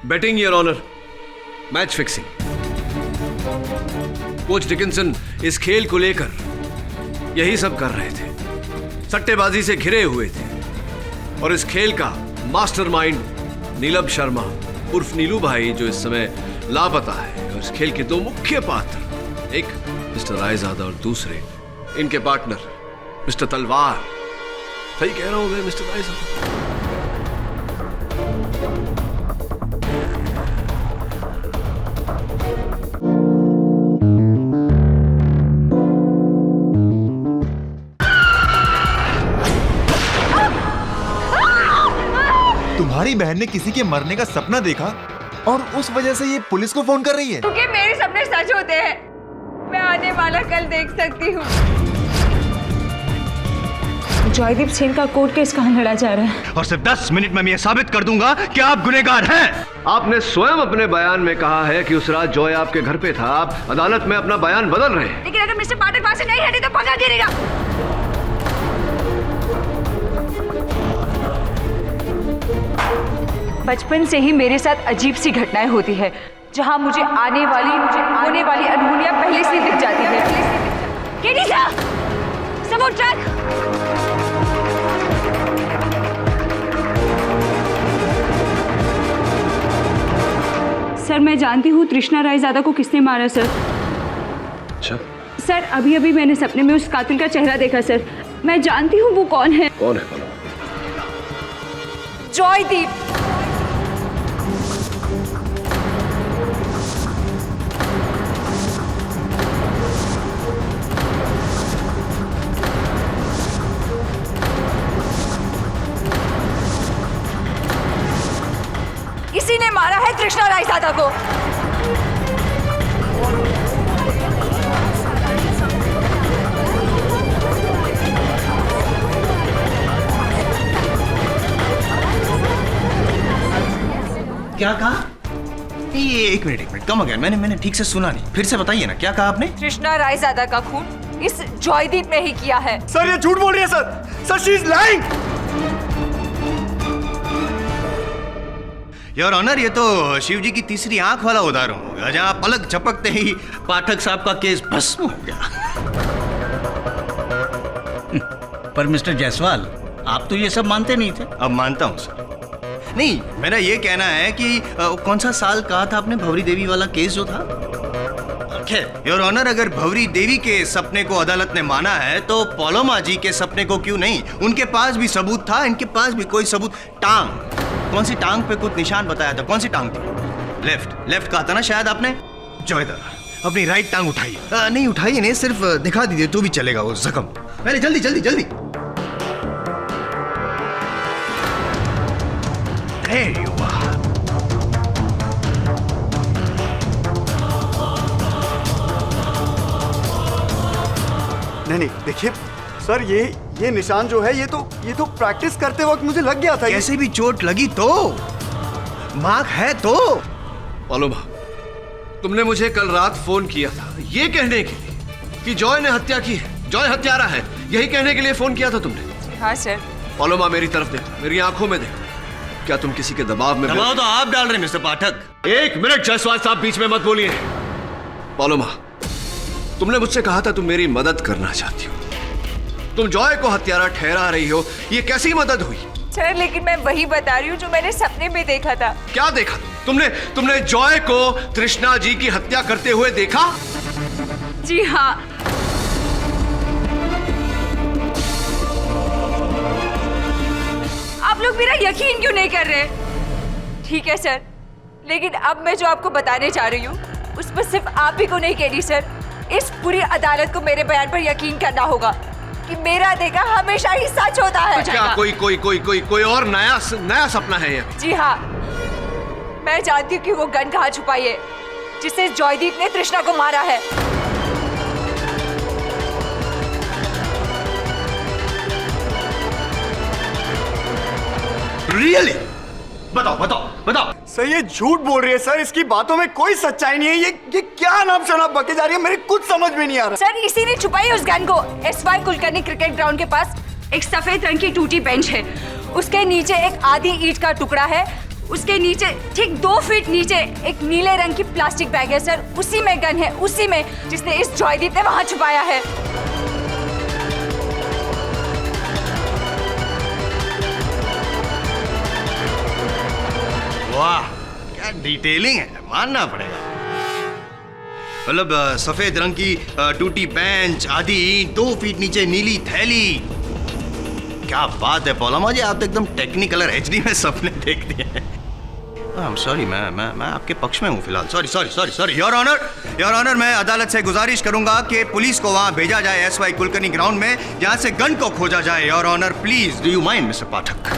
Betting your honour, match fixing. Coach Dickinson इस खेल को लेकर यही सब कर रहे थे, सट्टेबाजी से घिरे हुए थे। और इस खेल का मास्टरमाइंड नीलम शर्मा उर्फ नीलू भाई, जो इस समय लापता है। और इस खेल के दो मुख्य पात्र, एक मिस्टर रायजादा और दूसरे इनके पार्टनर मिस्टर तलवार। सही कह रहा हूं मैं मिस्टर रायजादा? तुम्हारी बहन ने किसी के मरने का सपना देखा और उस वजह से ये पुलिस को फोन कर रही है। क्योंकि मेरे सपने सच होते हैं। मैं आने वाला कल देख सकती हूँ। जॉयदीप सेन का कोर्ट केस कहाँ लड़ा जा रहा है? और सिर्फ 10 मिनट में मैं ये साबित कर दूंगा कि आप गुनहगार हैं। आपने स्वयं अपने बयान में कहा है कि उस रात जॉय आपके घर पे था। आप अदालत में अपना बयान बदल रहे हैं। लेकिन अगर मिस्टर पाठक वहां से नहीं हटे तो पंगा गिरेगा। बचपन से ही मेरे साथ अजीब सी घटनाएं होती है, जहां मुझे होने वाली अनहोनियां पहले से दिख जाती है। केडी सर, सबूत ट्रक। सर, मैं जानती हूँ तृष्णा रायजादा को किसने मारा सर। अच्छा सर, अभी अभी मैंने सपने में उस कातिल का चेहरा देखा सर। मैं जानती हूँ वो कौन है। कौन है? बोलो। जॉयदीप। इसी ने मारा है तृष्णा रायजादा को। क्या कहा? ये एक मिनट कम अगेन, मैंने ठीक से सुना नहीं। फिर से बताइए ना, क्या कहा आपने? तृष्णा रायजादा का खून इस जॉयदीप ने ही किया है। सर ये झूठ बोल रही है sir she is lying. Your honour, ये तो शिव जी की तीसरी आंख वाला उदाहरण होगा, जहां पलक झपकते ही पाठक साहब का केस भस्म हो गया। पर मिस्टर जायसवाल, आप तो ये सब मानते नहीं थे। अब मानता हूं सर। नहीं, मेरा ये कहना है कि कौन सा साल कहा था आपने भंवरी देवी वाला केस जो था? योर ऑनर, अगर भंवरी देवी के सपने को अदालत ने माना है तो पॉलोमा जी के सपने को क्यों नहीं? उनके पास भी सबूत था, इनके पास भी कोई सबूत। टांग, कौन सी टांग पे कुछ निशान बताया था? कौन सी टांग थी? लेफ्ट कहा था ना शायद आपने। जॉयदा, अपनी राइट टांग उठाइए। नहीं उठाइए नहीं, सिर्फ दिखा दीजिए तो भी चलेगा वो जख्म। पहले जल्दी। There you are. नहीं देखिए सर, ये निशान जो है ये तो प्रैक्टिस करते वक्त मुझे लग गया था। कैसे भी चोट लगी तो मार्क है तो। पॉलोमा, तुमने मुझे कल रात फोन किया था ये कहने के लिए कि जॉय ने हत्या की है, जॉय हत्यारा है, यही कहने के लिए फोन किया था तुमने? हाँ सर। पॉलोमा, मेरी तरफ देखो, मेरी आंखों में देखो। क्या तुम किसी के दबाव में? दबाव तो आप डाल रहे हैं मिस्टर पाठक। एक मिनट जायसवाल साहब, बीच में मत बोलिए। पॉलोमा, तुमने मुझसे कहा था तुम मेरी मदद करना चाहती हो। तुम जॉय को हत्यारा ठहरा रही हो, ये कैसी मदद हुई? सर, लेकिन मैं वही बता रही हूँ जो मैंने सपने में देखा था। क्या देखा तुमने जॉय को तृष्णा जी की हत्या करते हुए देखा? जी हाँ। आप लोग मेरा यकीन क्यों नहीं कर रहे? ठीक है सर, लेकिन अब मैं जो आपको बताने जा रही हूँ उस पर सिर्फ आप ही को नहीं कह रही सर, इस पूरी अदालत को मेरे बयान पर यकीन करना होगा कि मेरा देखा हमेशा ही सच होता है। क्या कोई और नया सपना है ये? जी हाँ, मैं जानती हूँ कि वो गन कहाँ छुपाई है जिससे जॉयदीप ने तृष्णा को मारा है। रियली? बताओ। सर ये झूठ बोल रही है सर, इसकी बातों में कोई सच्चाई नहीं है। ये क्या नाम शनाब बके जा रही है, मेरे कुछ समझ में नहीं आ रहा। सर, इसी ने छुपाई उस गन को। एसवाई कुलकर्णी क्रिकेट ग्राउंड के पास एक सफेद रंग की टूटी बेंच है, उसके नीचे एक आधी ईंट का टुकड़ा है, उसके नीचे ठीक 2 फीट नीचे एक नीले रंग की प्लास्टिक बैग है सर, उसी में गन है, उसी में जिसने इस जॉयदीप ने वहां छुपाया है। वाह, क्या डिटेलिंग है, मानना पड़ेगा। मतलब सफेद रंग की टूटी बेंच, आधी ईंट, 2 फीट नीचे नीली थैली। क्या बात है पौलामा जी, आप तो एकदम टेक्निकलर एचडी में सपने देखते हैं। I'm sorry, मैं आपके पक्ष में हूँ फिलहाल। सॉरी योर ऑनर, मैं अदालत से गुजारिश करूंगा कि पुलिस को वहां भेजा जाए SY कुलकर्णी ग्राउंड में, जहां से गन को खोजा जाए। Your honour please, do you mind mister Pathak?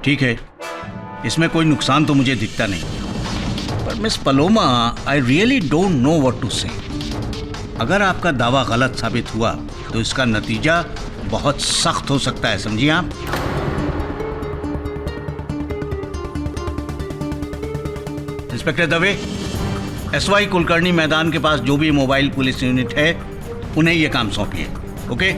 ठीक है, इसमें कोई नुकसान तो मुझे दिखता नहीं, पर miss Paloma, I really don't know what to say. अगर आपका दावा गलत साबित हुआ तो इसका नतीजा बहुत सख्त हो सकता है, समझिए आप। इंस्पेक्टर दवे, SY कुलकर्णी मैदान के पास जो भी मोबाइल पुलिस यूनिट है उन्हें ये काम सौंपिए। ओके?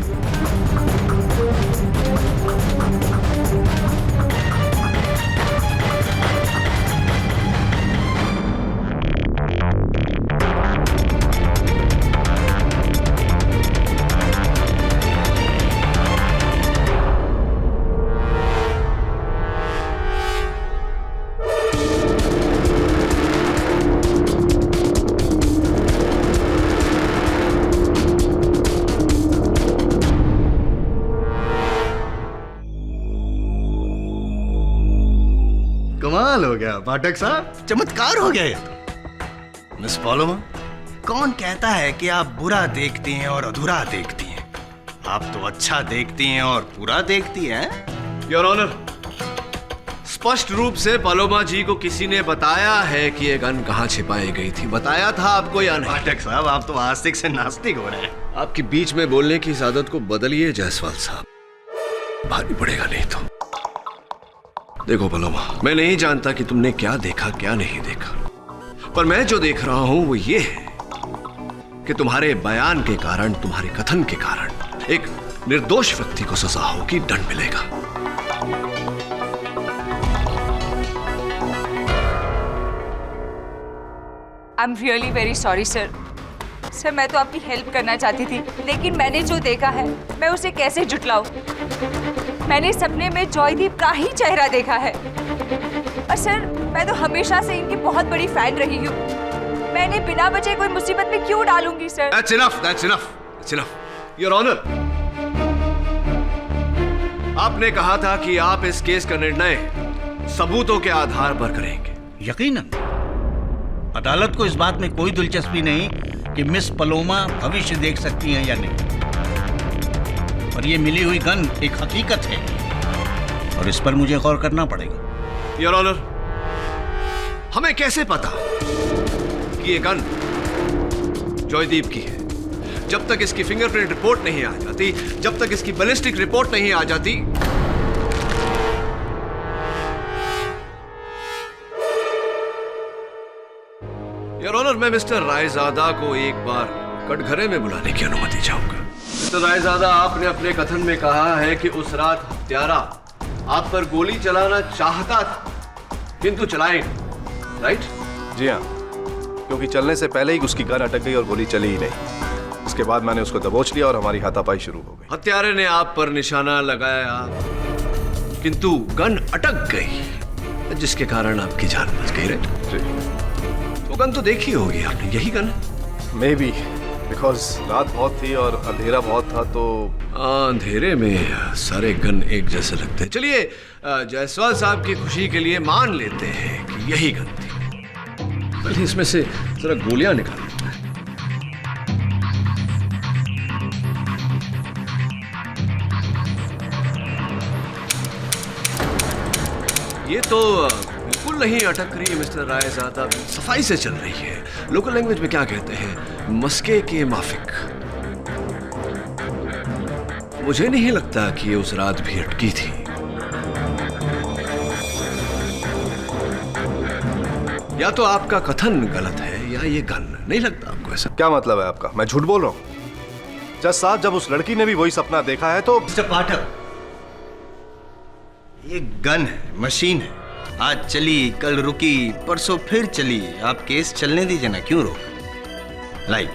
कमाल हो गया पाठक साहब, चमत्कार हो गया ये तो। मिस पॉलोमा, कौन कहता है कि आप बुरा देखती हैं और अधूरा देखती हैं? आप तो अच्छा देखती हैं और पूरा देखती हैं। योर ऑनर, स्पष्ट रूप से पलोमा जी को किसी ने बताया है कि ये गन कहाँ छिपाई गई थी। बताया था आपको या नहीं? पाठक साहब, आप तो आस्तिक से नास्तिक हो रहे हैं। आपकी बीच में बोलने की इस आदत को बदलिए जायसवाल साहब, भारी पड़ेगा नहीं तो। देखो पलोमा, मैं नहीं जानता कि तुमने क्या देखा क्या नहीं देखा, पर मैं जो देख रहा हूं वो ये है कि तुम्हारे बयान के कारण, तुम्हारे कथन के कारण एक निर्दोष व्यक्ति को सजा होगी, दंड मिलेगा। I am really very sorry sir. Sir, मैं तो आपकी हेल्प करना चाहती थी, लेकिन मैंने जो देखा है मैं उसे कैसे जुटलाऊं? मैंने सपने में जॉयदीप का ही चेहरा देखा है। और सर, मैं तो हमेशा से इनकी बहुत बड़ी फैन रही हूँ। मैंने बिना वजह कोई मुसीबत में क्यों डालूंगी sir? That's enough. Your Honor, आपने कहा था कि आप इस केस का निर्णय सबूतों के आधार पर करेंगे। यकीनन अदालत को इस बात में कोई दिलचस्पी नहीं कि मिस पलोमा भविष्य देख सकती हैं या नहीं, और ये मिली हुई गन एक हकीकत है और इस पर मुझे गौर करना पड़ेगा। योर ऑनर, हमें कैसे पता कि ये गन जॉयदीप की है? जब तक इसकी फिंगरप्रिंट रिपोर्ट नहीं आ जाती, जब तक इसकी बैलिस्टिक रिपोर्ट नहीं आ जाती, योर ऑनर, मैं मिस्टर रायजादा को एक बार कटघरे में बुलाने की अनुमति चाहूंगा। मिस्टर रायजादा, आपने अपने कथन में कहा है कि उस रात हत्यारा आप पर गोली चलाना चाहता था, किंतु चलाए नहीं, राइट? जी हाँ, क्योंकि चलने से पहले ही उसकी गन अटक गई और गोली चली ही नहीं। उसके बाद मैंने उसको दबोच लिया और हमारी हाथापाई शुरू हो गई। हत्यारे ने आप पर निशाना लगाया, किंतु गन अटक गई, जिसके कारण आपकी जान बच गई, राइट? जी। तो गन तो देखी होगी आपने, यही गन है? मे बी, बिकॉज रात बहुत थी और अंधेरा बहुत था, तो अंधेरे में सारे गन एक जैसे लगते हैं। चलिए, जायसवाल साहब की खुशी के लिए मान लेते हैं कि यही गन थी। पहले इसमें से जरा गोलियां निकाल लेते हैं। ये तो बिल्कुल नहीं अटक रही है मिस्टर रायजादा, सफाई से चल रही है। लोकल लैंग्वेज में क्या कहते हैं, मस्के के माफिक। मुझे नहीं लगता कि ये उस रात भी अटकी थी। या तो आपका कथन गलत है या ये गन। नहीं लगता आपको ऐसा? क्या मतलब है आपका? मैं झूठ बोल रहा हूँ? जज साहब, जब उस लड़की ने भी वही सपना देखा है तो मिस्टर पाठक, ये गन है, मशीन है। आज चली, कल रुकी, परसों फिर चली। आप केस चलने दीजिए ना, क्यों रोक? लाई,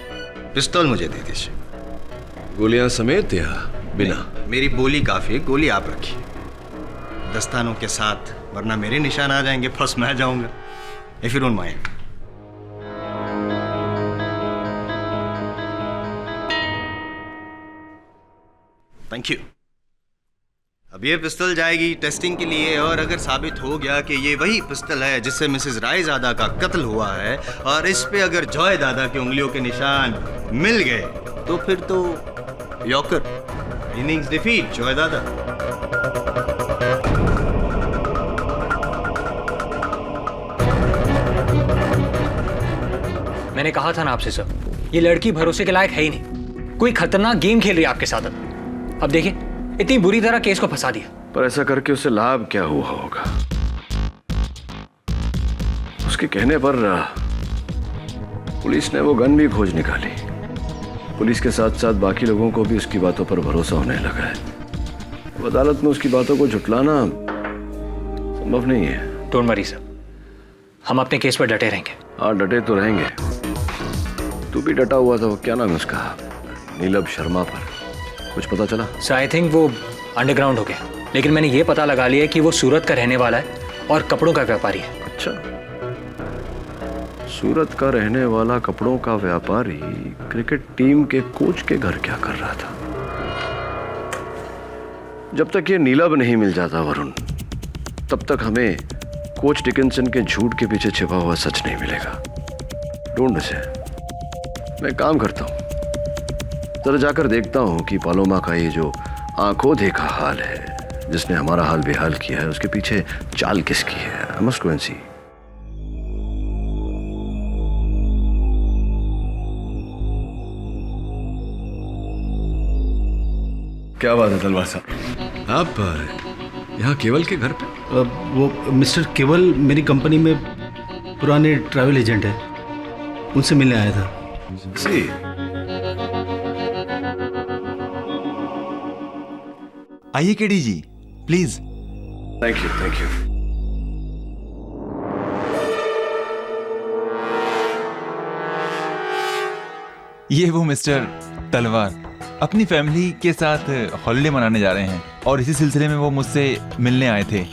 पिस्तौल मुझे दे दीजिए। गोलियां समेत या बिना? मेरी बोली काफी है, गोली आप रखिए दस्तानों के साथ, वरना मेरे निशान आ जाएंगे, फर्स्ट मैं जाऊंगा। If you don't mind. Thank you. अब ये पिस्तौल जाएगी टेस्टिंग के लिए, और अगर साबित हो गया कि ये वही पिस्तौल है जिससे मिसेस रायजादा का कत्ल हुआ है, और इस पे अगर जॉय दादा की उंगलियों के निशान मिल गए, तो फिर तो यॉकर, इनिंग्स डिफीट जॉय दादा। मैंने कहा था ना आपसे सर, ये लड़की भरोसे के लायक है ही नहीं। कोई खतरनाक गेम खेल रही है आपके साथ। अब देखिए, इतनी बुरी तरह केस को फंसा दिया। पर ऐसा करके उससे लाभ क्या हुआ होगा? उसके कहने पर पुलिस ने वो गन भी खोज निकाली। पुलिस के साथ साथ बाकी लोगों को भी उसकी बातों पर भरोसा होने लगा है। अब अदालत में उसकी बातों को झुटलाना संभव नहीं है। डोंट वरी सर, हम अपने केस पर डटे रहेंगे। हाँ, डटे तो रहेंगे। तू भी डटा हुआ था। वो क्या नाम है उसका? नीलम शर्मा पर कुछ पता चला? सो आई थिंक वो अंडरग्राउंड हो गया, लेकिन मैंने ये पता लगा लिया कि वो सूरत का रहने वाला है और कपड़ों का व्यापारी है। अच्छा, सूरत का रहने वाला कपड़ों का व्यापारी क्रिकेट टीम के कोच के घर क्या कर रहा था? जब तक ये नीलम नहीं मिल जाता वरुण, तब तक हमें कोच डिकिंसन के झूठ के पीछे छिपा हुआ सच नहीं मिलेगा। ढूंढ उसे। मैं काम करता हूं, जरा जाकर देखता हूं कि पालोमा का ये जो आंखों देखा हाल है, जिसने हमारा हाल बेहाल किया है, उसके पीछे चाल किसकी है। आई मस्ट गो एंड सी। क्या बात है तलवार साहब, आप यहाँ केवल के घर पे? वो मिस्टर केवल मेरी कंपनी में पुराने ट्रैवल एजेंट है, उनसे मिलने आया था। सी, आइए KD ji, please. Thank you, thank you. ये वो मिस्टर तलवार अपनी फैमिली के साथ हॉलिडे मनाने जा रहे हैं, और इसी सिलसिले में वो मुझसे मिलने आए थे।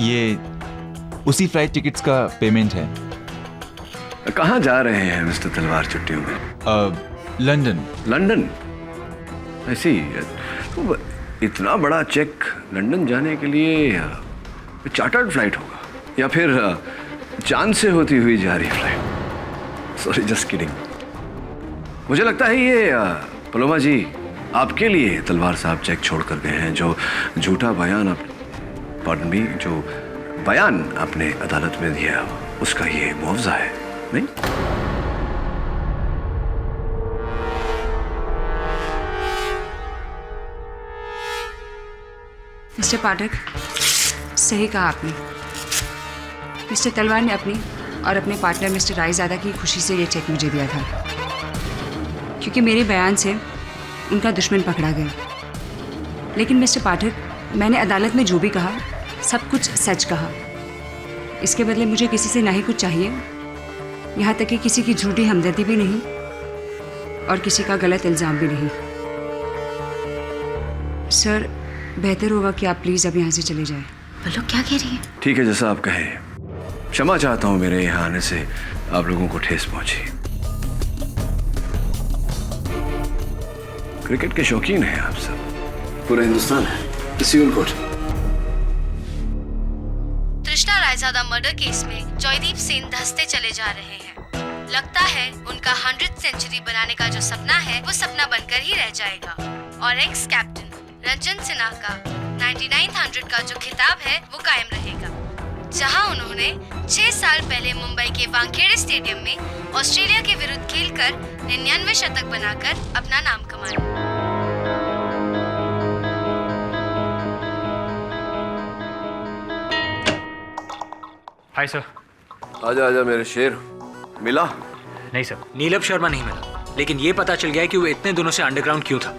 ये उसी फ्लाइट टिकट्स का पेमेंट है। कहाँ जा रहे हैं मिस्टर तलवार छुट्टियों में? लंदन। लंदन? ऐसी तो इतना बड़ा चेक लंदन जाने के लिए चार्टर्ड फ्लाइट होगा, या फिर चांद से होती हुई जा रही फ्लाइट? Sorry, just kidding. मुझे लगता है ये पलोमा जी आपके लिए तलवार साहब चेक छोड़ कर गए हैं। जो झूठा बयान पार्डन मी, जो बयान आपने अदालत में दिया, उसका ये मुआवजा है, नहीं? मिस्टर पाठक, सही कहा आपने। मिस्टर तलवार ने अपनी और अपने पार्टनर मिस्टर रायजादा की खुशी से ये चेक मुझे दिया था, क्योंकि मेरे बयान से उनका दुश्मन पकड़ा गया। लेकिन मिस्टर पाठक, मैंने अदालत में जो भी कहा, सब कुछ सच कहा। इसके बदले मुझे किसी से ना ही कुछ चाहिए, यहाँ तक कि किसी की झूठी हमदर्दी भी नहीं, और किसी का गलत इल्ज़ाम भी नहीं। सर, बेहतर होगा कि आप प्लीज़ अब यहाँ से चले जाएं। बोलो, क्या कह रही है? ठीक है, जैसा आप कहें। क्षमा चाहता हूँ मेरे यहाँ आने से आप लोगों को ठेस पहुंची। क्रिकेट के शौकीन हैं आप सब, पूरा हिंदुस्तान है। Seoul court. तृष्णा रायजादा मर्डर केस में जॉयदीप सेन धंसते चले जा रहे हैं। लगता है उनका 100th सेंचुरी बनाने का जो सपना है, वो सपना बनकर ही रह जाएगा, और एक्स कैप्टन रंजन सिन्हा का 9900 का जो खिताब है, वो कायम रहेगा, जहां उन्होंने 6 साल पहले मुंबई के वानखेड़े स्टेडियम में ऑस्ट्रेलिया के विरुद्ध खेलकर 99 शतक बनाकर अपना नाम कमाया। Hi sir. आजा आजा मेरे शेर। मिला? नहीं सर, नीलम शर्मा नहीं मिला, लेकिन ये पता चल गया कि वो इतने दिनों से अंडरग्राउंड क्यों था।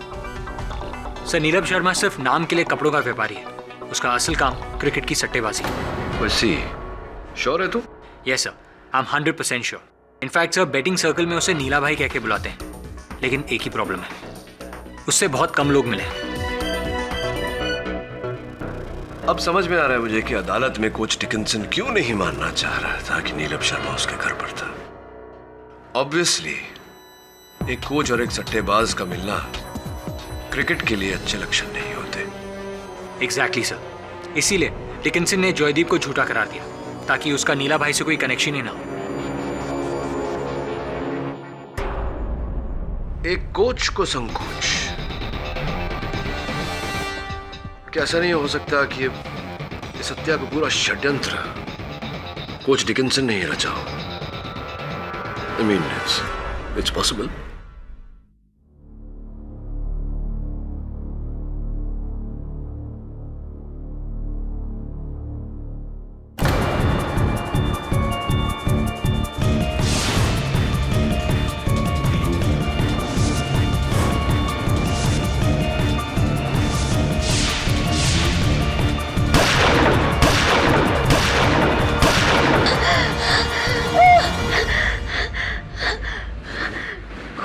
सर, नीलम शर्मा सिर्फ नाम के लिए कपड़ों का व्यापारी है, उसका असल काम क्रिकेट की सट्टेबाजी। वैसी श्योर है तू? Yes sir, I am 100% sure. In fact sir, betting circle में उसे नीला भाई कह के बुलाते हैं। लेकिन एक ही प्रॉब्लम है, उससे बहुत कम लोग मिले। अब समझ में आ रहा है मुझे कि अदालत में कोच डिकिंसन क्यों नहीं मानना चाह रहा था कि नीलम शर्मा उसके घर पर था। ऑब्वियसली एक कोच और एक सट्टेबाज का मिलना क्रिकेट के लिए अच्छे लक्षण नहीं होते। एग्जैक्टली सर, इसीलिए डिकिंसन ने जॉयदीप को झूठा करार दिया ताकि उसका नीला भाई से कोई कनेक्शन ही ना हो। एक कोच को संकोच, क्या ऐसा नहीं हो सकता कि इस हत्या का पूरा षड्यंत्र कोच डिकिंसन ने ही रचा हो? I mean, it's possible.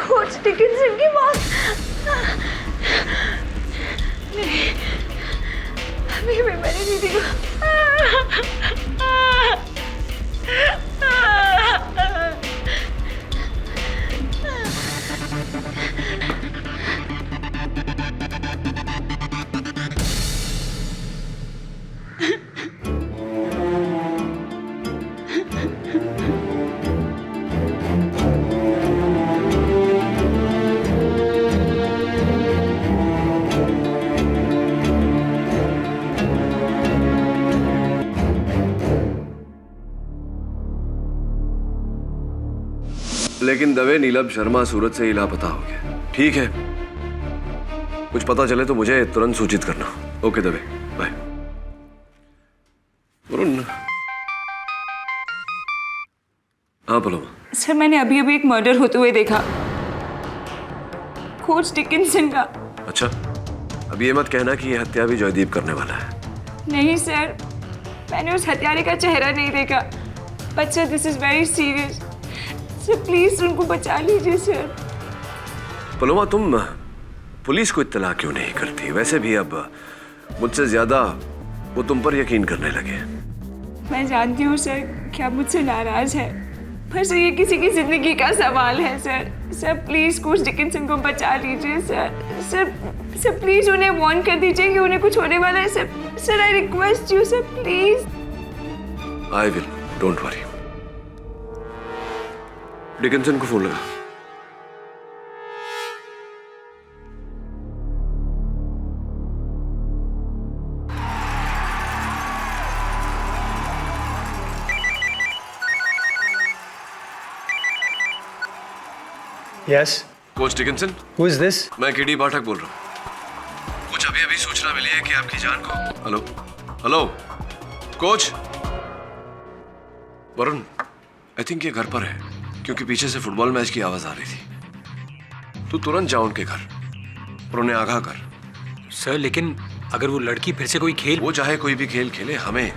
Coach Dickinson की बात नहीं, अभी भी मैंने दीदी को लेकिन दवे नीलम शर्मा सूरत से ही लापता हो गया। ठीक है, कुछ पता चले तो मुझे तुरंत सूचित करना। Okay Dave, bye. वरुण। हाँ पलोमा। सर, मैंने अभी अभी एक मर्डर होते हुए देखा, कोच डिकिंसन का। अच्छा, अब ये मत कहना कि ये हत्या भी जॉयदीप करने वाला है। नहीं सर, मैंने उस हत्यारे का चेहरा नहीं देखा। But sir, this is very serious. Sir please उनको बचा लीजिए सर। पलोमा, तुम पुलिस को इत्तला क्यों नहीं करती? वैसे भी अब मुझसे ज्यादा वो तुम पर यकीन करने लगे। मैं जानती हूँ सर कि आप मुझसे नाराज है, पर सर ये किसी की जिंदगी का सवाल है sir. Sir please coach Dickinson को बचा लीजिए सर। सर प्लीज उन्हें वार्न कर दीजिए कि उन्हें कुछ होने वाला है sir. Sir I request you sir, please. I will, don't worry. Dickinson को फोन लगा। Yes, coach Dickinson, who is this? मैं केडी पाठक बोल रहा हूँ। कुछ अभी अभी सूचना मिली है कि आपकी जान को। Hello hello coach. Varun, I think ये घर पर है, क्योंकि पीछे से फुटबॉल मैच की आवाज आ रही थी। तू तुरंत जा उनके घर और उन्हें आगाह कर। सर लेकिन अगर वो लड़की फिर से कोई खेल, वो चाहे कोई भी खेल खेले, हमें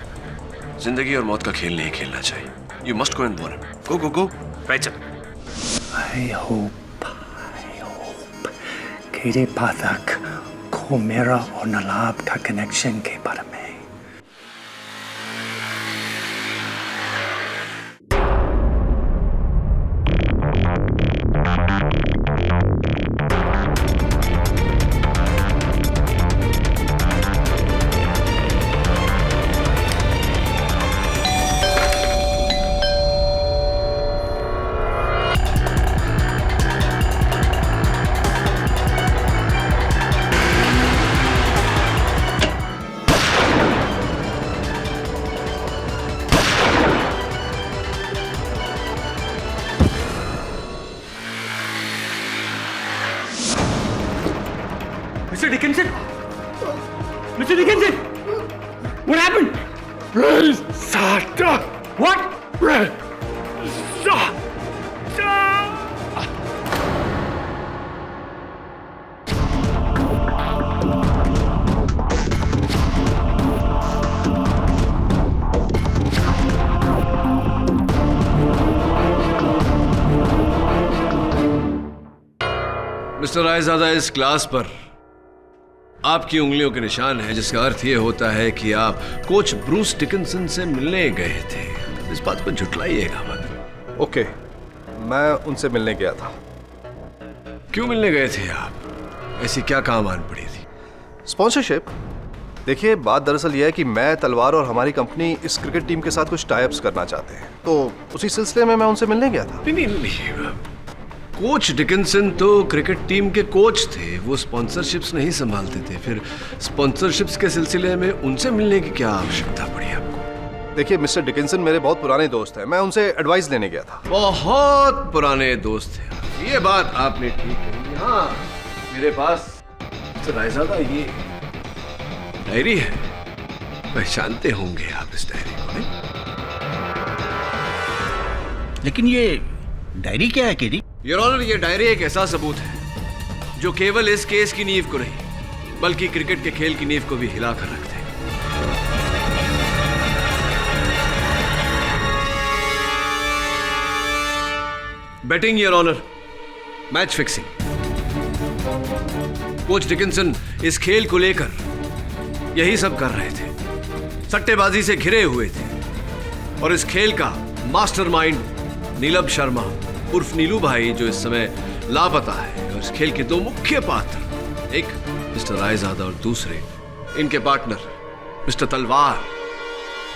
जिंदगी और मौत का खेल नहीं खेलना चाहिए। You must go and warn him. Go go go. Right sir. I hope KD Pathak को मेरा और नलाब का कनेक्शन के बारे में Mr. Dickinson! Mr. Dickinson! What happened? What? Mister Raizada, इस क्लास पर आपकी उंगलियों के निशान है, जिसका अर्थ यह होता है कि आप कोच ब्रूस डिकिंसन से मिलने गए थे। इस बात को झुटलाइएगा मत। ओके, मैं उनसे मिलने गया था। क्यों मिलने गए थे आप? ऐसी क्या काम आन पड़ी थी? स्पॉन्सरशिप। देखिए, बात दरअसल यह है कि मैं, तलवार और हमारी कंपनी इस क्रिकेट टीम के साथ कुछ टाइप्स करना चाहते हैं, तो उसी सिलसिले में मैं उनसे मिलने गया था। नहीं। कोच डिकिंसन तो क्रिकेट टीम के कोच थे, वो स्पॉन्सरशिप्स नहीं संभालते थे। फिर स्पॉन्सरशिप्स के सिलसिले में उनसे मिलने की क्या आवश्यकता पड़ी आपको? देखिए मिस्टर डिकिंसन मेरे बहुत पुराने दोस्त हैं, मैं उनसे एडवाइस लेने गया था। बहुत पुराने दोस्त हैं, ये बात आपने ठीक कही। हाँ, मेरे पास रायजादा ये डायरी है, पहचानते होंगे आप इस डायरी को, नहीं? लेकिन ये डायरी क्या है केडी? योर ऑनर, ये डायरी एक ऐसा सबूत है जो केवल इस केस की नींव को नहीं बल्कि क्रिकेट के खेल की नींव को भी हिलाकर रख देगा। Batting your honour, match fixing. Coach Dickinson इस खेल को लेकर यही सब कर रहे थे, सट्टेबाजी से घिरे हुए थे। और इस खेल का मास्टरमाइंड नीलम शर्मा उर्फ नीलू भाई, जो इस समय लापता है। और इस खेल के दो मुख्य पात्र, एक मिस्टर रायजादा और दूसरे इनके पार्टनर मिस्टर तलवार।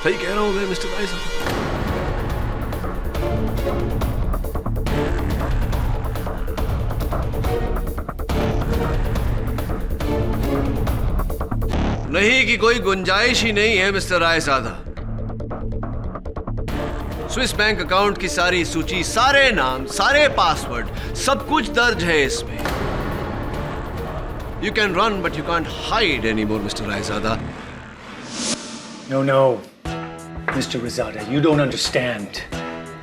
सही कह रहा हूं मैं मिस्टर रायजादा? नहीं कि कोई गुंजाइश ही नहीं है mister Raizada. Swiss bank account की सारी सूची, सारे नाम, सारे पासवर्ड, सब कुछ दर्ज है इसमें। You can run but you can't hide any more mister Raizada. No, no, Mr. Razada, you don't understand.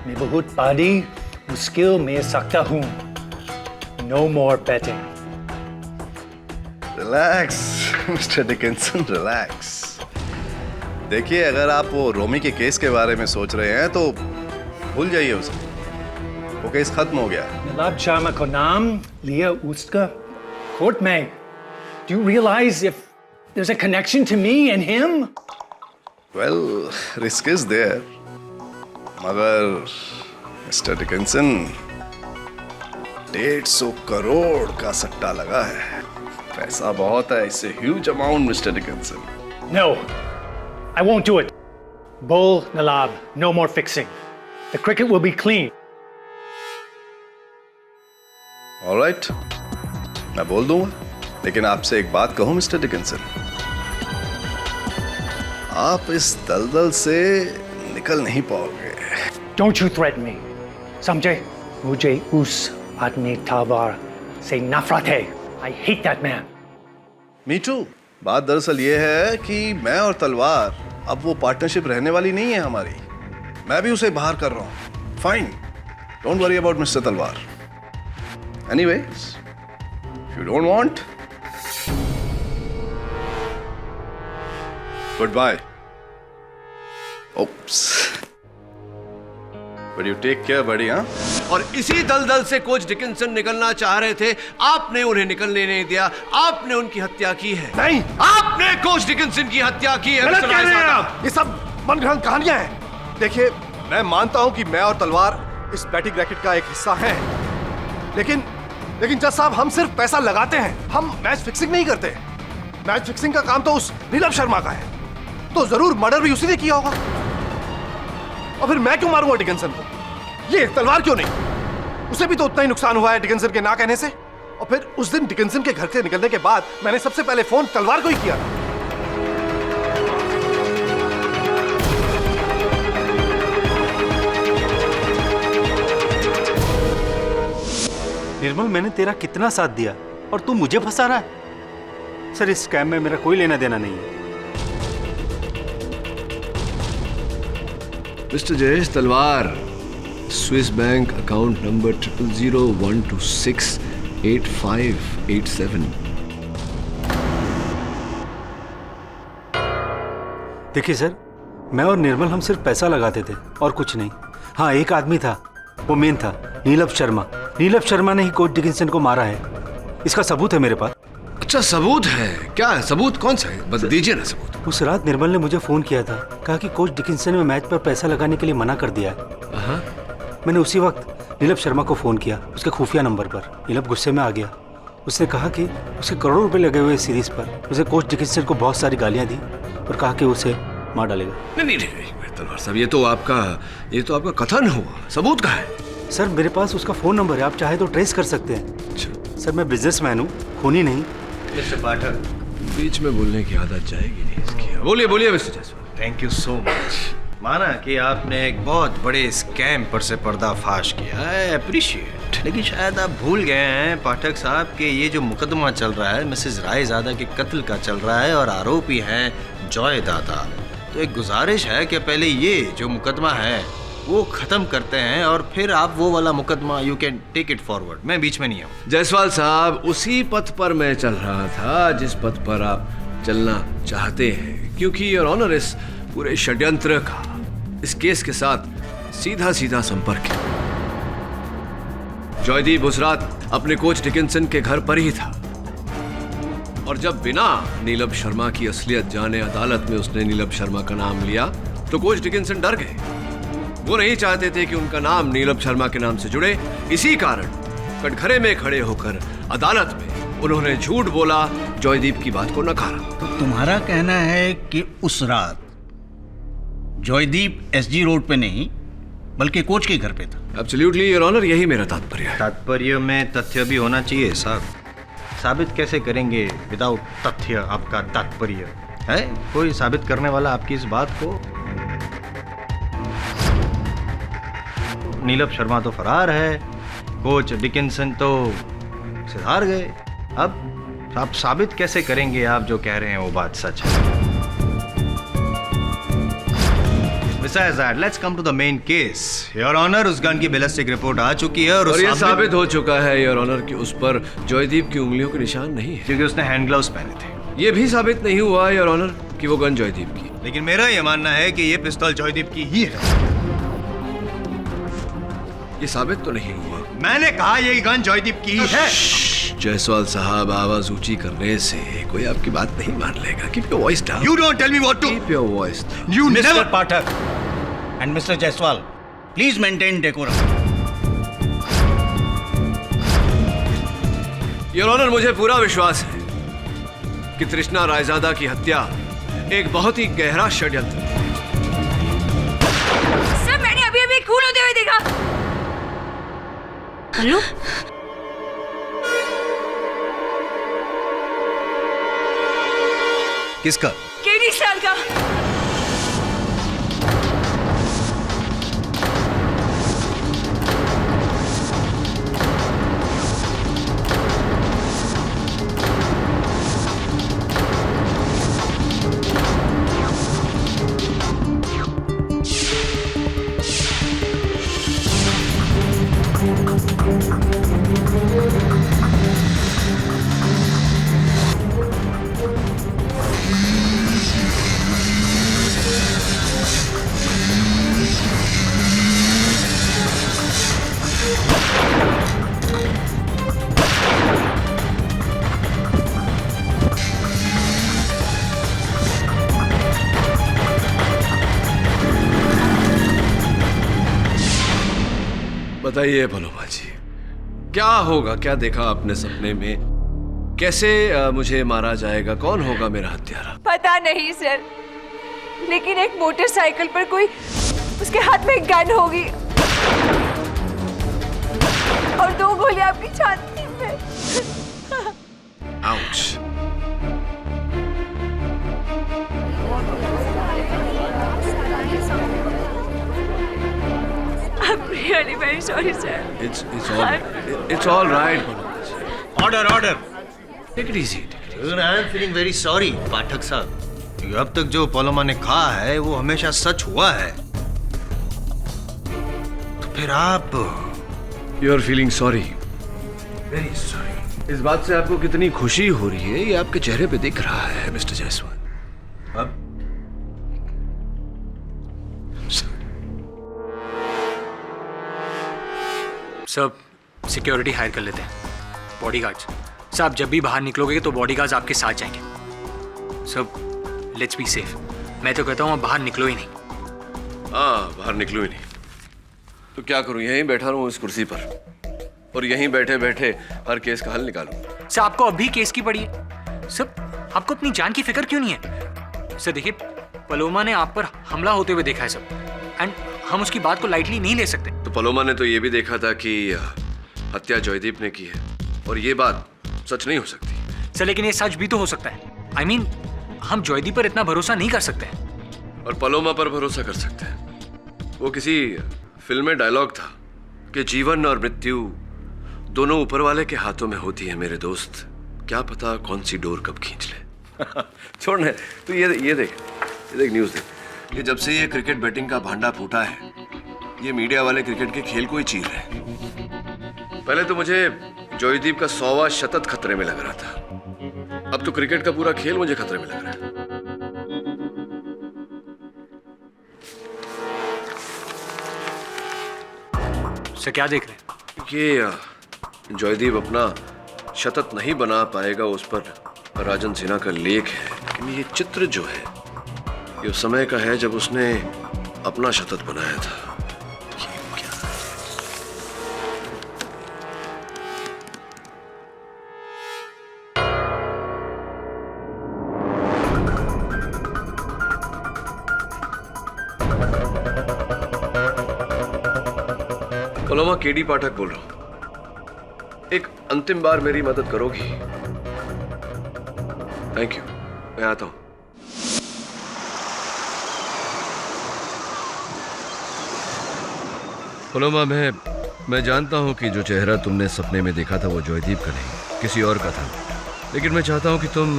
मैं बहुत बड़ी मुश्किल में सकता हूँ. No more betting. Relax mister Dickinson, relax. देखिए, अगर आप वो रोमी के केस के बारे में सोच रहे हैं तो भूल जाइए उसे, वो केस खत्म हो गया। नीलम शर्मा को नाम लिया उसका कोर्ट में. Do you realize if there's a connection to me and him? Well, risk is there. मगर मिस्टर डिकिंसन, 150 करोड़ का सट्टा लगा है। पैसा बहुत है, इससे huge amount mister Dickinson. No, I won't do it. Bull, Nalab, no more fixing. The cricket will be clean. All right, मैं बोल दूंगा, लेकिन आपसे एक बात कहूं मिस्टर डिकिंसन, आप इस दलदल से निकल नहीं पाओगे। Don't you threaten me. समझे? मुझे उस आदमी तलवार से नफरत है. I hate that man. Me too. बात दरअसल ये है कि मैं और तलवार अब वो पार्टनरशिप रहने वाली नहीं है हमारी। मैं भी उसे बाहर कर रहा हूं। Fine, don't worry about mister Talwar. Anyways, if you don't want, good bye. Oops, but you take care buddy. हाँ, और इसी दलदल से कोच डिकिंसन निकलना चाह रहे थे, आपने उन्हें निकलने नहीं दिया, आपने उनकी हत्या की है। नहीं, आपने कोच डिकिंसन की हत्या की है। गलत कह रहे हैं आप। ये सब मनगढ़ंत कहानियां हैं। देखिए, मैं मानता हूं कि मैं और तलवार इस बैटिंग रैकेट का एक हिस्सा हैं, लेकिन जज साहब, हम सिर्फ पैसा लगाते हैं, हम मैच फिक्सिंग नहीं करते। मैच फिक्सिंग का काम तो उस नीलम शर्मा का है, तो जरूर मर्डर भी उसी ने किया होगा। और फिर मैं क्यों मारूंगा डिकिंसन को? ये तलवार क्यों नहीं? उसे भी तो उतना ही नुकसान हुआ है डिकिंसन के ना कहने से। और फिर उस दिन डिकिंसन के घर से निकलने के बाद मैंने सबसे पहले फोन तलवार को ही किया था। निर्मल, मैंने तेरा कितना साथ दिया और तू मुझे फंसा रहा है। सर, इस स्कैम में मेरा कोई लेना देना नहीं है। मिस्टर जयेश तलवार, स्विस बैंक अकाउंट नंबर 0001268587। देखिए सर, मैं और निर्मल हम सिर्फ पैसा लगाते थे और कुछ नहीं। हाँ, एक आदमी था, वो मेन था, नीलम शर्मा। नीलम शर्मा ने ही कोच डिकिंसन को मारा है। इसका सबूत है मेरे पास। अच्छा सबूत है? क्या है सबूत? कौन सा है? बस दीजिए ना सबूत। उस रात निर्मल ने मुझे फोन किया था, कहा कि कोच डिकिंसन ने मैच पर पैसा लगाने के लिए मना कर दिया है। हाँ? मैंने उसी वक्त नीलभ शर्मा को फोन किया, उसके खुफिया नंबर पर। नीलभ गुस्से में आ गया। उसने कहा कि उसके करोड़ों रुपए लगे हुए सीरीज पर। उसे कोच डिकिंसन को बहुत सारी गालियां दी और कहा कि उसे मार डालेगा। नहीं तलवार साहब, ये तो आपका कथन हुआ, सबूत कहाँ है? सर मेरे पास उसका फोन नंबर है, आप चाहे तो ट्रेस कर सकते हैं। अच्छा। सर मैं बिजनेसमैन हूँ, खूनी नहीं। मिस्टर पाठक, बीच में बोलने की आदत जाएगी नहीं इसकी। बोलिए mister Jaiswal. Thank you so much. माना कि आपने एक बहुत बड़े स्कैम पर से पर्दाफाश किया, आई अप्रिशिएट। लेकिन शायद आप भूल गए हैं पाठक साहब कि ये जो मुकदमा चल रहा है मिसेस रायजादा के कत्ल का चल रहा है और आरोपी हैं जॉय दादा। तो एक गुजारिश है कि पहले ये जो मुकदमा है वो खत्म करते हैं और फिर आप वो वाला मुकदमा you can take it forward. मैं बीच में नहीं आऊँ। जायसवाल साहब, उसी पथ पर मैं चल रहा था जिस पथ पर आप चलना चाहते हैं, क्योंकि योर ऑनर इस पूरे षड्यंत्र का इस केस के साथ सीधा संपर्क है। जॉयदीप उस रात अपने कोच डिकिंसन के घर पर ही था और जब बिना नीलभ शर्मा की असलियत जाने अदालत में उसने नीलभ शर्मा का नाम लिया तो कोच डिकिंसन डर गए। वो नहीं चाहते थे कि उनका नाम नीलभ शर्मा के नाम से जुड़े। इसी कारण कटघरे में खड़े होकर अदालत में उन्होंने झूठ बोला, जॉयदीप की बात को नकारा। तो तुम्हारा कहना है कि उस रात जॉयदीप एसजी रोड पे नहीं बल्कि कोच के घर पे था? एब्सोल्युटली योर ऑनर, यही मेरा तात्पर्य है। तात्पर्य में तथ्य भी होना चाहिए साहब। साबित कैसे करेंगे विदाउट तथ्य आपका तात्पर्य? है कोई साबित करने वाला आपकी इस बात को? नीलभ शर्मा तो फरार है, कोच डिकिंसन तो सिधार गए। अब आप साबित कैसे करेंगे आप जो कह रहे हैं वो बात सच है? Besides that, let's come to the main case. Your Honor, उस गन की बैलिस्टिक रिपोर्ट आ चुकी है और ये साबित हो चुका है योर ऑनर कि उस पर जॉयदीप की उंगलियों के निशान नहीं है, क्योंकि उसने हैंड ग्लव्स पहने थे। ये भी साबित नहीं हुआ योर ऑनर कि वो गन जॉयदीप की। लेकिन मेरा ये मानना है कि ये पिस्तौल जॉयदीप की ही है। ये साबित तो नहीं हुआ। मैंने कहा ये गन जॉयदीप की ही है। जायसवाल साहब, आवाज ऊंची करने से कोई आपकी बात नहीं मान लेगा। Keep your voice down. You don't tell me what to. Keep your voice down. You mister never. Pathak and mister Jaiswal, please maintain decorum. Your honour, मुझे पूरा विश्वास है कि तृष्णा रायजादा की हत्या एक बहुत ही गहरा षड्यंत्र है। सर मैंने अभी खून होते हुए देखा। हेलो, किसका? केडी साल का। बताइए पलोमा जी, क्या होगा? क्या देखा आपने सपने में? कैसे मुझे मारा जाएगा? कौन होगा मेरा हत्यारा? पता नहीं सर, लेकिन एक मोटरसाइकिल पर कोई, उसके हाथ में एक गन होगी और 2 गोलियां आपकी छाती में। Ouch. I'm really very sorry, sir. It's all right. Order. Take it easy. I am feeling very sorry, पाठक साहब। क्योंकि अब तक जो पलोमा ने कहा है वो हमेशा सच हुआ है। तो फिर आप You are feeling sorry. Very sorry. इस बात से आपको कितनी खुशी हो रही है ये आपके चेहरे पे दिख रहा है मिस्टर जायसवाल। अब सब सिक्योरिटी हायर कर लेते हैं, बॉडीगार्ड्स। साहब जब भी बाहर निकलोगे तो बॉडीगार्ड्स आपके साथ जाएंगे। सब लेट्स बी सेफ। मैं तो कहता हूँ आप बाहर निकलो ही नहीं। हाँ, बाहर निकलूँ ही नहीं तो क्या करूँ, यहीं बैठा रहूँ इस कुर्सी पर और यहीं बैठे बैठे हर केस का हल निकालूं। सर आपको अभी केस की पड़ी है। सर आपको अपनी जान की फिक्र क्यों नहीं है? सर देखिए, पलोमा ने आप पर हमला होते हुए देखा है सब, एंड हम उसकी बात को लाइटली नहीं ले सकते। तो पलोमा ने तो ये भी देखा था कि हत्या जॉयदीप ने की है और ये बात सच नहीं हो सकती। सर लेकिन ये सच भी तो हो सकता है। I mean, हम जॉयदीप पर इतना भरोसा नहीं कर सकते हैं। और पलोमा पर भरोसा कर सकते हैं। वो किसी फिल्म में डायलॉग था कि जीवन और मृत्यु दोनों ऊपर वाले के हाथों में होती है मेरे दोस्त, क्या पता कौन सी डोर कब खींच ले। छोड़ने तो ये देख न्यूज़ देख। ये जब से ये क्रिकेट बैटिंग का भांडा फूटा है, ये मीडिया वाले क्रिकेट के खेल को ही चीर रहे हैं। पहले तो मुझे जॉयदीप का 100वां शतक खतरे में लग रहा था, अब तो क्रिकेट का पूरा खेल मुझे खतरे में लग रहा है। सर क्या देख रहे हैं? ये जॉयदीप अपना शतक नहीं बना पाएगा, उस पर राजन सिन्हा का लेख है। लेकिन ये चित्र जो है ये उस समय का है जब उसने अपना शतक बनाया था। पलोमा, केडी पाठक बोल रहा हूं। एक अंतिम बार मेरी मदद करोगी? थैंक यू, मैं आता हूं। पलोमा, मैं जानता हूं कि जो चेहरा तुमने सपने में देखा था वो जॉयदीप का नहीं, किसी और का था। लेकिन मैं चाहता हूं कि तुम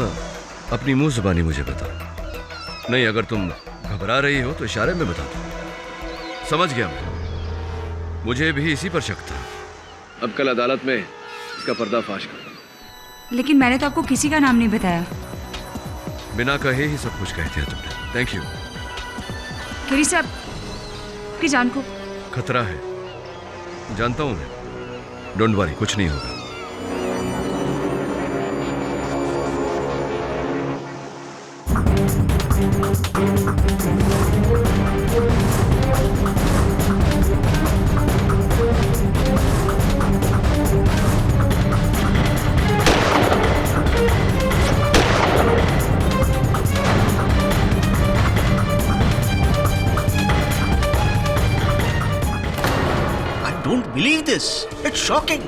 अपनी मुंह जुबानी मुझे बताओ। नहीं, अगर तुम घबरा रही हो तो इशारे में बता दो। समझ गया मैं, मुझे भी इसी पर शक था। अब कल अदालत में इसका पर्दाफाश कर। लेकिन मैंने तो आपको किसी का नाम नहीं बताया। बिना कहे ही सब कुछ कहते हैं तुमने। Thank you. केडी साहब की जान को खतरा है, जानता हूं मैं। डोंट वरी, कुछ नहीं होगा। Don't believe this, it's shocking.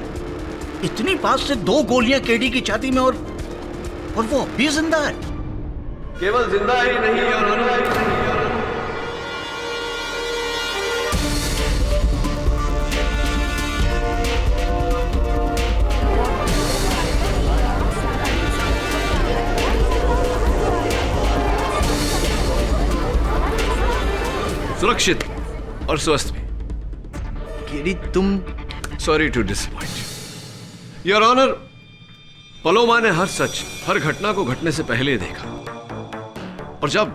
इतनी पास से 2 गोलियां केडी की छाती में और वो भी जिंदा है। केवल जिंदा ही नहीं सुरक्षित और स्वस्थ भी। केडी, तुम sorry to disappoint your honour. Paloma ने हर सच, हर घटना को घटने से पहले देखा, और जब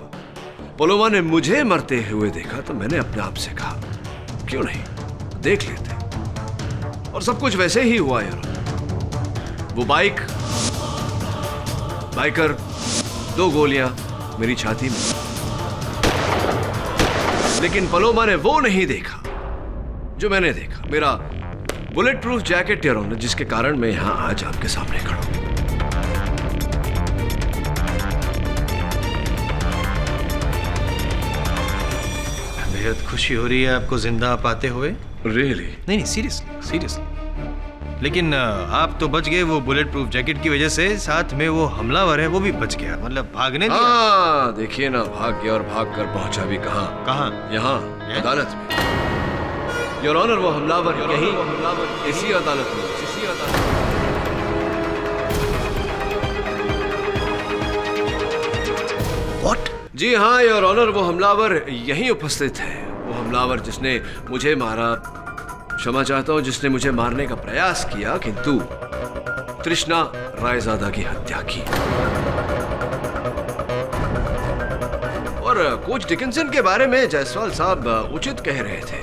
पलोमा ने मुझे मरते हुए देखा तो मैंने अपने आप से कहा क्यों नहीं देख लेते। और सब कुछ वैसे ही हुआ यार। वो बाइकर, 2 गोलियां मेरी छाती में, लेकिन पलोमा ने वो नहीं देखा जो मैंने देखा। मेरा बुलेट प्रूफ जैकेट यार ऑनर, जिसके कारण मैं यहां आज आपके सामने खड़ा हूं। बेहद खुशी हो रही है आपको जिंदा पाते हुए। रियली? नहीं, सीरियसली। लेकिन आप तो बच गए वो बुलेट प्रूफ जैकेट की वजह से, साथ में वो हमलावर है वो भी बच गया, मतलब भागने दिया। हाँ, देखिए ना, भाग गया और भाग कर पहुंचा भी कहां? यहाँ अदालत में। योर ऑनर, वो हमलावर यही इसी अदालत में। What? जी हाँ योर ऑनर, वो हमलावर यहीं उपस्थित है। वो हमलावर जिसने मुझे मारा, क्षमा चाहता हूं, जिसने मुझे मारने का प्रयास किया किंतु तृष्णा रायजादा की हत्या की। और कोच डिकिंसन के बारे में जायसवाल साहब उचित कह रहे थे।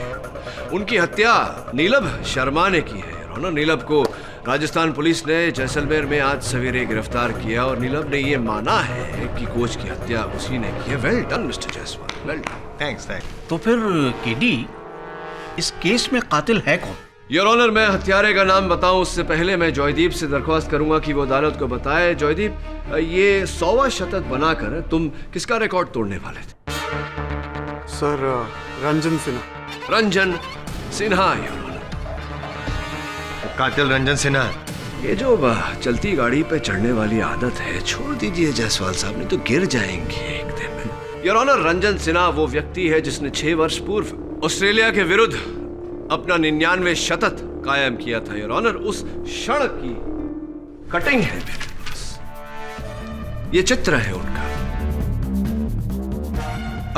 उनकी हत्या नीलभ शर्मा ने की है। नीलभ को राजस्थान पुलिस ने जैसलमेर में आज सवेरे गिरफ्तार किया और नीलम ने ये माना है कि कोच की हत्या उसी ने की है। Well done mister Jaiswal, well done. Thanks thanks. तो फिर केडी, इस केस में कातिल है कौन? योर ऑनर, मैं हत्यारे का नाम बताऊं उससे पहले मैं जॉयदीप से दरख्वास्त करूंगा कि वो अदालत को बताए। जॉयदीप, ये 100वां शतक बनाकर तुम किसका रिकॉर्ड तोड़ने वाले थे? Sir, Ranjan Sinha. Ranjan Sinha, your honour. कातिल रंजन सिन्हा। ये जो चलती गाड़ी पे चढ़ने वाली आदत है, छोड़ दीजिए जायसवाल साहब, नहीं तो गिर जाएंगे एक दिन। योर ऑनर, रंजन सिन्हा वो व्यक्ति है जिसने 6 वर्ष पूर्व ऑस्ट्रेलिया के विरुद्ध अपना 99 शतक कायम किया था। योर ऑनर, उस क्षण की कटिंग है मेरे पास, ये चित्र है उनका।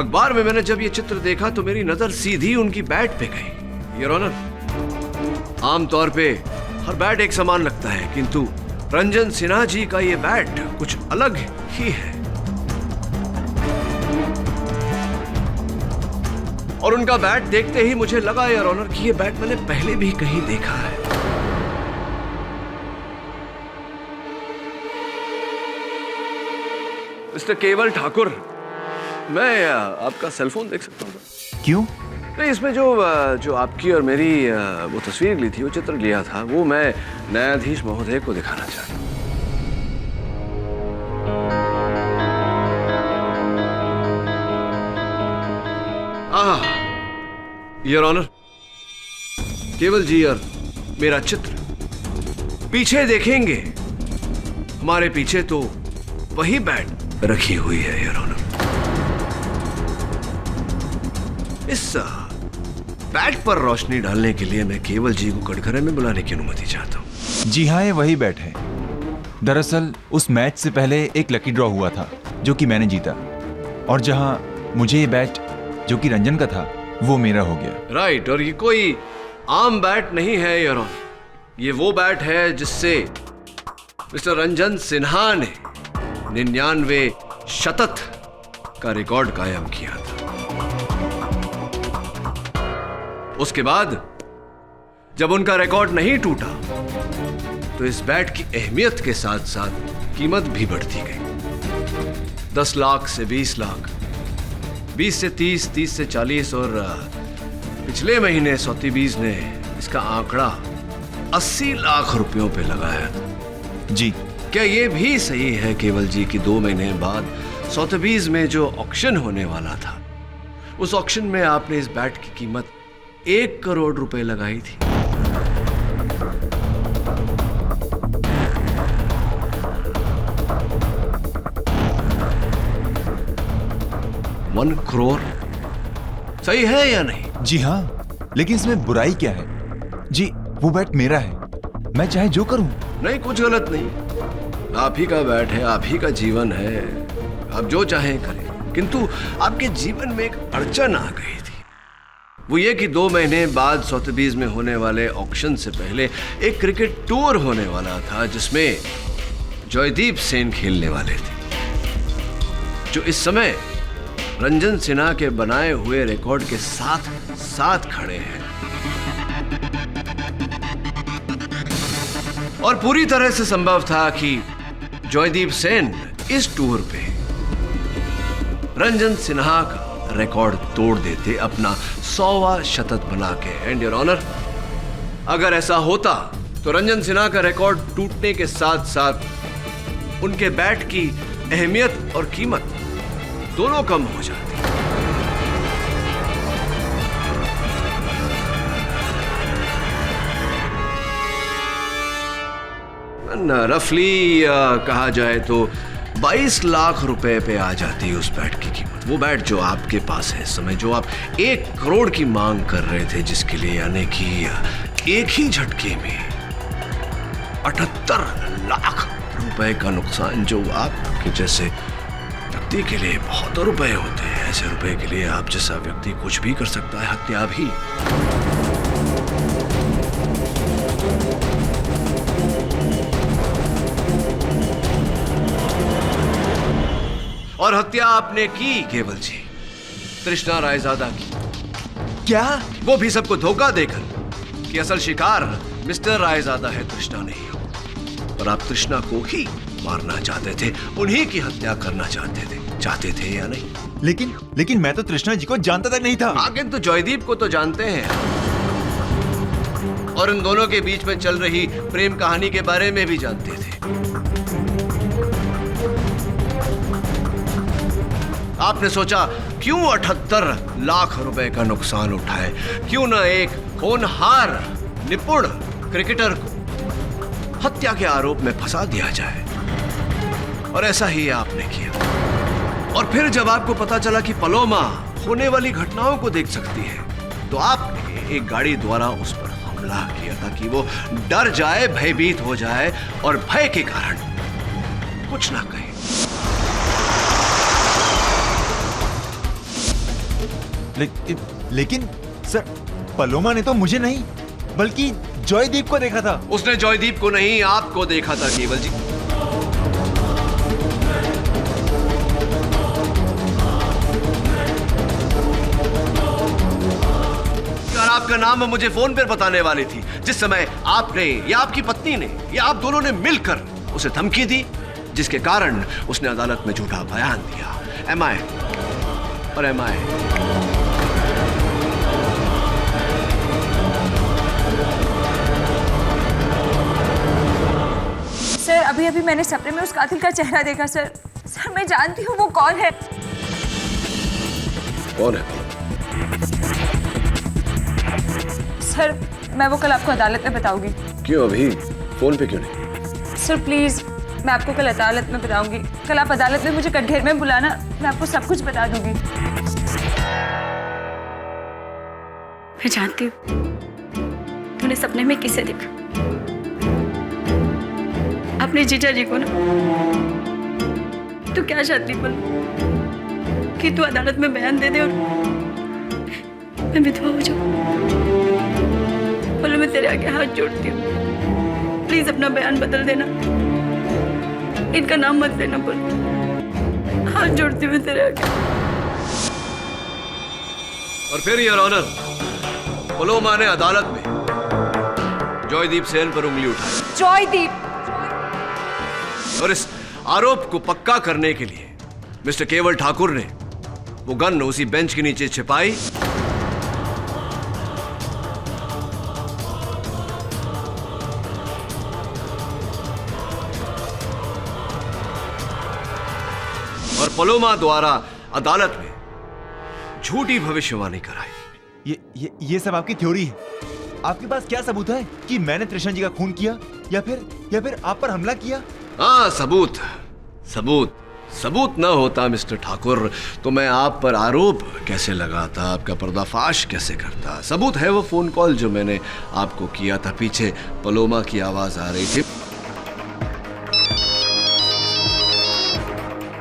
अखबार में मैंने जब ये चित्र देखा तो मेरी नजर सीधी उनकी बैट पे गई। योर ऑनर, आमतौर पे हर बैट एक समान लगता है, किंतु रंजन सिन्हा जी का ये बैट कुछ अलग ही है। और उनका बैट देखते ही मुझे लगा योर ऑनर कि ये बैट मैंने पहले भी कहीं देखा है। मिस्टर केवल ठाकुर, मैं आपका सेलफोन देख सकता हूँ? क्यों? नहीं, इसमें जो आपकी और मेरी वो तस्वीर ली थी, वो चित्र लिया था, वो मैं न्यायाधीश महोदय को दिखाना चाहता हूँ। योर ऑनर, केवल जी और मेरा चित्र पीछे देखेंगे, हमारे पीछे तो वही बैट रखी हुई है। योर ऑनर, इस बैट पर रोशनी डालने के लिए मैं केवल जी को कटघरे में बुलाने की अनुमति चाहता हूँ। जी हाँ, ये वही बैट है। दरअसल उस मैच से पहले एक लकी ड्रॉ हुआ था जो कि मैंने जीता, और जहां मुझे ये बैट जो कि रंजन का था वो मेरा हो गया। राइट, और ये कोई आम बैट नहीं है योर ऑनर, ये वो बैट है जिससे मिस्टर रंजन सिन्हा ने 99 शतक का रिकॉर्ड कायम किया था। उसके बाद जब उनका रिकॉर्ड नहीं टूटा तो इस बैट की अहमियत के साथ साथ कीमत भी बढ़ती गई। 10 लाख से 20 लाख, 20 से 30, 30 से 40, और पिछले महीने सोथीबीज ने इसका आंकड़ा 80 लाख रुपयों पे लगाया। जी, क्या ये भी सही है केवल जी कि 2 महीने बाद सोथीबीज में जो ऑक्शन होने वाला था, उस ऑक्शन में आपने इस बैट की कीमत 1 करोड़ रुपए लगाई थी? $1 करोड़ सही है या नहीं? जी हाँ, लेकिन इसमें बुराई क्या है? जी, वो बैट मेरा है, मैं चाहे जो करूं। नहीं, कुछ गलत नहीं, आप ही का बैट है, आप ही का जीवन है, आप जो चाहें करें। किंतु आपके जीवन में एक अड़चन आ गई थी, वो ये कि 2 महीने बाद सोथीबीज में होने वाले ऑक्शन से पहले एक क्रिकेट टूर होने वाला था जिसमें जॉयदीप सेन खेलने वाले थे, जो इस समय रंजन सिन्हा के बनाए हुए रिकॉर्ड के साथ साथ खड़े हैं। और पूरी तरह से संभव था कि जॉयदीप सेन इस टूर पे रंजन सिन्हा का रिकॉर्ड तोड़ देते अपना 100वां शतक बना के। एंड योर ऑनर, अगर ऐसा होता तो रंजन सिन्हा का रिकॉर्ड टूटने के साथ साथ उनके बैट की अहमियत और कीमत दोनों कम हो जाती। रफली कहा जाए तो 22 लाख रुपए पे आ जाती है उस बैट की कीमत। वो बैट जो आपके पास है इस समय, जो आप 1 करोड़ की मांग कर रहे थे, जिसके लिए यानी कि एक ही झटके में 78 लाख रुपए का नुकसान, जो आपके जैसे व्यक्ति के लिए बहुत रुपए होते हैं। ऐसे रुपए के लिए आप जैसा व्यक्ति कुछ भी कर सकता है, हत्या भी। और हत्या आपने की केवल जी, तृष्णा रायजादा की। क्या? वो भी सबको धोखा देकर कि असल शिकार मिस्टर रायजादा है, तृष्णा नहीं। पर आप तृष्णा को ही मारना चाहते थे, उन्हीं की हत्या करना चाहते थे या नहीं? लेकिन मैं तो तृष्णा जी को जानता तक नहीं था। आगे तो जॉयदीप को तो जानते हैं, और इन दोनों के बीच में चल रही प्रेम कहानी के बारे में भी जानते थे। आपने सोचा क्यों 78 लाख रुपए का नुकसान उठाए, क्यों ना एक होनहार निपुण क्रिकेटर को हत्या के आरोप में फंसा दिया जाए, और ऐसा ही आपने किया। और फिर जब आपको पता चला कि पलोमा होने वाली घटनाओं को देख सकती है, तो आपने एक गाड़ी द्वारा उस पर हमला किया ताकि वो डर जाए, भयभीत हो जाए और भय के कारण कुछ ना कहे। लेकिन सर, पलोमा ने तो मुझे नहीं बल्कि जॉयदीप को देखा था। उसने जॉयदीप को नहीं, आपको देखा था केवल जी। और आपका नाम मुझे फोन पर बताने वाली थी, जिस समय आपने या आपकी पत्नी ने या आप दोनों ने मिलकर उसे धमकी दी, जिसके कारण उसने अदालत में झूठा बयान दिया। एम आई और एम आई सर, अभी मैंने सपने में उस कातिल का चेहरा देखा सर। सर, मैं जानती हूँ वो कौन है। कौन है? सर, मैं वो कल आपको अदालत में बताऊंगी। क्यों अभी फोन पे क्यों नहीं? सर प्लीज, मैं आपको कल अदालत में बताऊंगी। कल आप अदालत में मुझे कटघरे में बुलाना, मैं आपको सब कुछ बता दूंगी। मैं जानती हूँ तूने सपने में किसे देखा। अपने जीजा जी को ना। तू क्या चाहती बोल कि तू अदालत में बयान दे दे और मैं विधवा हो जाऊं? बोलो, मैं तेरे आगे हाथ जोड़ती हूँ, प्लीज अपना बयान बदल देना, इनका नाम मत लेना। बोल, हाथ जोड़ती हूँ तेरे आगे। और फिर योर ऑनर, पलोमा ने अदालत में जॉयदीप सेन पर उंगली उठाई। जॉयदीप! और इस आरोप को पक्का करने के लिए मिस्टर केवल ठाकुर ने वो गन उसी बेंच के नीचे छिपाई और पलोमा द्वारा अदालत में झूठी भविष्यवाणी कराई। ये सब आपकी थ्योरी है। आपके पास क्या सबूत है कि मैंने तृष्णा जी का खून किया या फिर आप पर हमला किया? हाँ, सबूत न होता मिस्टर ठाकुर तो मैं आप पर आरोप कैसे लगाता, आपका पर्दाफाश कैसे करता। सबूत है वो फोन कॉल जो मैंने आपको किया था। पीछे पलोमा की आवाज आ रही थी।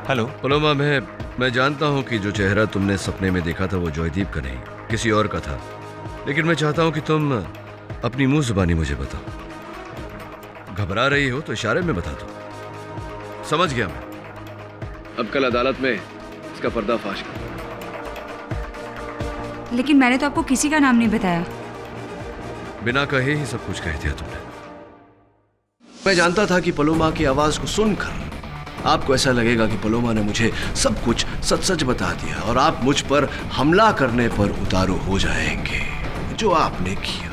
हेलो पलोमा, मैं जानता हूं कि जो चेहरा तुमने सपने में देखा था वो जॉयदीप का नहीं, किसी और का था। लेकिन मैं चाहता हूं कि तुम अपनी मुंह जुबानी मुझे बताओ। घबरा रही हो तो इशारे में बता दो। समझ गया मैं। अब कल अदालत में इसका पर्दाफाश कर। लेकिन मैंने तो आपको किसी का नाम नहीं बताया। बिना कहे ही सब कुछ कह दिया तुमने। मैं जानता था कि पलोमा की आवाज को सुनकर आपको ऐसा लगेगा कि पलोमा ने मुझे सब कुछ सच सच बता दिया और आप मुझ पर हमला करने पर उतारू हो जाएंगे, जो आपने किया।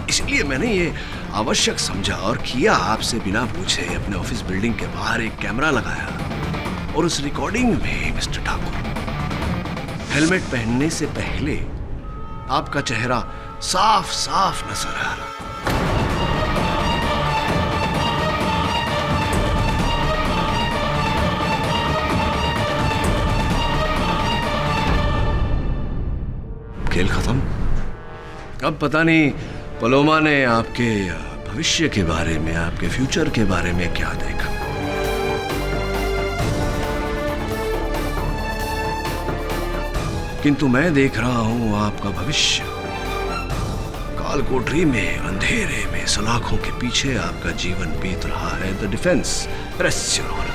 इसलिए मैंने ये आवश्यक समझा और किया आपसे बिना पूछे अपने ऑफिस बिल्डिंग के बाहर एक कैमरा लगाया। और उस रिकॉर्डिंग में मिस्टर ठाकुर हेलमेट पहनने से पहले आपका चेहरा साफ साफ नजर आ रहा। खेल खत्म। अब पता नहीं पलोमा ने आपके भविष्य के बारे में, आपके फ्यूचर के बारे में क्या देखा। किंतु मैं देख रहा हूं आपका भविष्य। कालकोठरी में अंधेरे में सलाखों के पीछे आपका जीवन बीत रहा है। The defence rests your honour.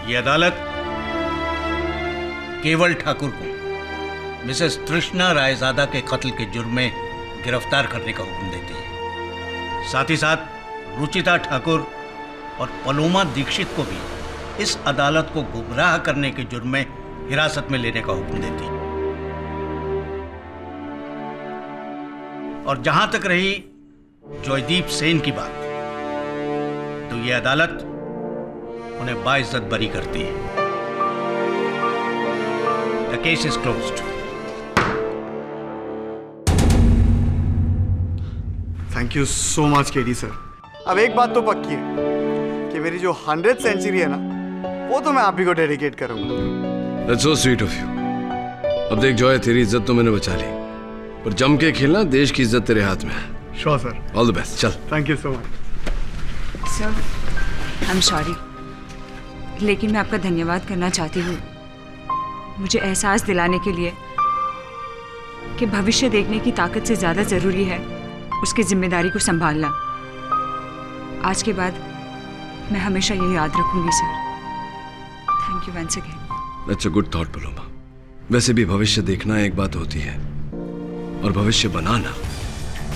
ये अदालत केवल ठाकुर को मिसेस तृष्णा रायजादा के कत्ल के जुर्म में गिरफ्तार करने का हुक्म देती है। साथ ही साथ रुचिता ठाकुर और पलोमा दीक्षित को भी इस अदालत को गुमराह करने के जुर्म में हिरासत में लेने का हुक्म देती है। और जहां तक रही जॉयदीप सेन की बात, तो यह अदालत उन्हें बाइज्जत बरी करती है। The case is closed. Thank you so much KD sir. अब एक बात तो पक्की है कि मेरी जो 100th सेंचुरी है ना, वो तो मैं आप ही को डेडिकेट करूंगा। That's so sweet of you. अब देख जॉय, तेरी इज्जत तो मैंने बचा ली, पर जम के खेलना, देश की इज्जत तेरे हाथ में है। Sure sir. All the best. चल। Thank you so much sir, I am sorry, लेकिन मैं आपका धन्यवाद करना चाहती हूँ मुझे एहसास दिलाने के लिए कि भविष्य देखने की ताकत से ज़्यादा ज़रूरी है उसकी जिम्मेदारी को संभालना। आज के बाद मैं हमेशा ये याद रखूंगी sir. Thank you once again. That's a good thought Paloma. वैसे भी भविष्य देखना एक बात होती है और भविष्य बनाना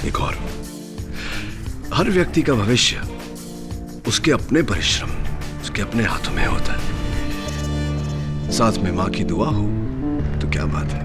एक और। हर व्यक्ति का भविष्य उसके अपने परिश्रम, उसके अपने हाथों में होता है। साथ में माँ की दुआ हो तो क्या बात है।